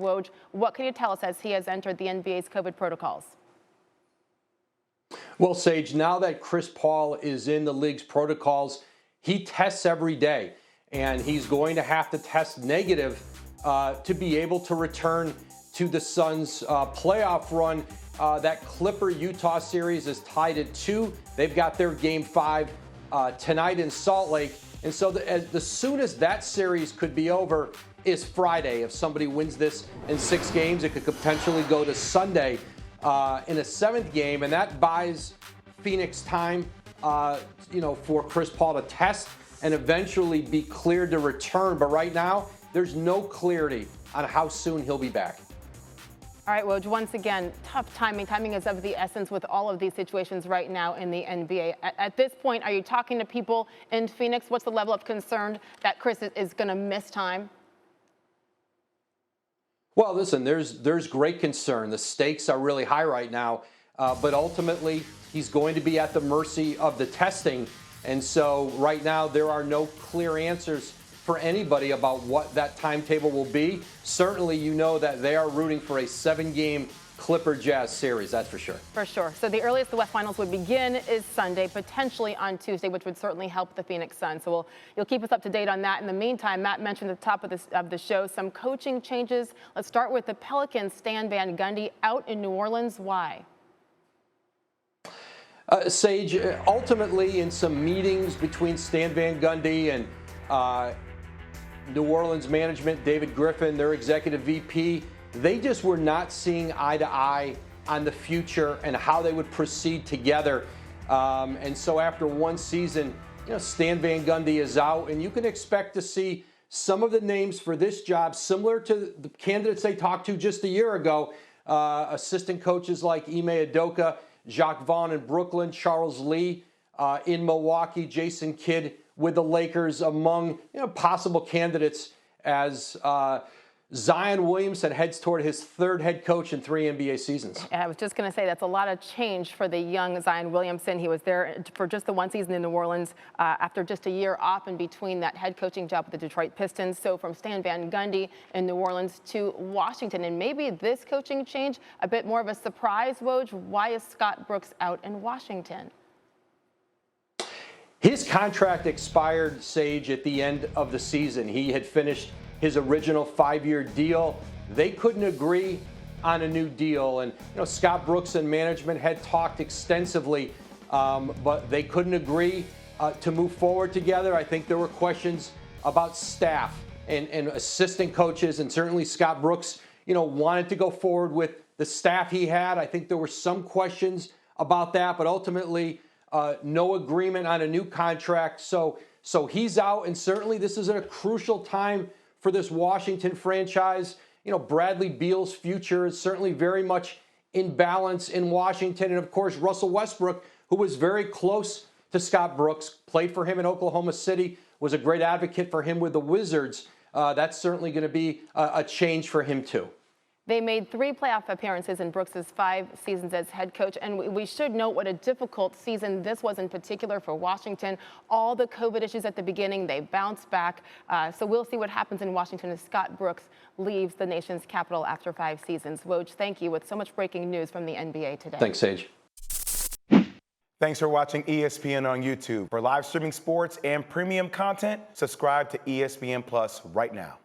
Woj, what can you tell us as he has entered the NBA's COVID protocols? Well, Sage, now that Chris Paul is in the league's protocols, he tests every day, and he's going to have to test negative to be able to return to the Suns' playoff run. That Clipper-Utah series is tied at 2. They've got their Game 5 tonight in Salt Lake. And so the soonest that series could be over is Friday. If somebody wins this in 6 games, it could potentially go to Sunday in a 7th game. And that buys Phoenix time, for Chris Paul to test and eventually be cleared to return. But right now, there's no clarity on how soon he'll be back. All right, Woj, once again, tough timing. Timing is of the essence with all of these situations right now in the NBA. At this point, are you talking to people in Phoenix? What's the level of concern that Chris is going to miss time? Well, listen, there's great concern. The stakes are really high right now, but ultimately he's going to be at the mercy of the testing. And so right now there are no clear answers for anybody about what that timetable will be. Certainly, you know that they are rooting for a 7-game Clipper Jazz series, that's for sure. For sure. So the earliest the West Finals would begin is Sunday, potentially on Tuesday, which would certainly help the Phoenix Suns. So you'll keep us up to date on that. In the meantime, Matt mentioned at the top of the show some coaching changes. Let's start with the Pelicans. Stan Van Gundy out in New Orleans. Why? Sage, ultimately in some meetings between Stan Van Gundy and New Orleans management, David Griffin, their executive VP, they just were not seeing eye to eye on the future and how they would proceed together. And so after one season, Stan Van Gundy is out, and you can expect to see some of the names for this job similar to the candidates they talked to just a year ago. Assistant coaches like Ime Udoka, Jacques Vaughn in Brooklyn, Charles Lee in Milwaukee, Jason Kidd with the Lakers among possible candidates as Zion Williamson heads toward his 3rd head coach in 3 NBA seasons. I was just going to say that's a lot of change for the young Zion Williamson. He was there for just the one season in New Orleans after just a year off in between that head coaching job with the Detroit Pistons. So from Stan Van Gundy in New Orleans to Washington, and maybe this coaching change a bit more of a surprise. Woj, why is Scott Brooks out in Washington? His contract expired, Sage, at the end of the season. He had finished his original 5-year deal. They couldn't agree on a new deal. And, Scott Brooks and management had talked extensively, but they couldn't agree to move forward together. I think there were questions about staff and assistant coaches, and certainly Scott Brooks, wanted to go forward with the staff he had. I think there were some questions about that, but ultimately, no agreement on a new contract. So he's out, and certainly this is a crucial time for this Washington franchise. Bradley Beal's future is certainly very much in balance in Washington. And of course, Russell Westbrook, who was very close to Scott Brooks, played for him in Oklahoma City, was a great advocate for him with the Wizards. That's certainly going to be a change for him too. They made 3 playoff appearances in Brooks' 5 seasons as head coach, and we should note what a difficult season this was in particular for Washington. All the COVID issues at the beginning, they bounced back. So we'll see what happens in Washington as Scott Brooks leaves the nation's capital after 5 seasons. Woj, thank you with so much breaking news from the NBA today. Thanks, Sage. Thanks for watching ESPN on YouTube. For live streaming sports and premium content, subscribe to ESPN Plus right now.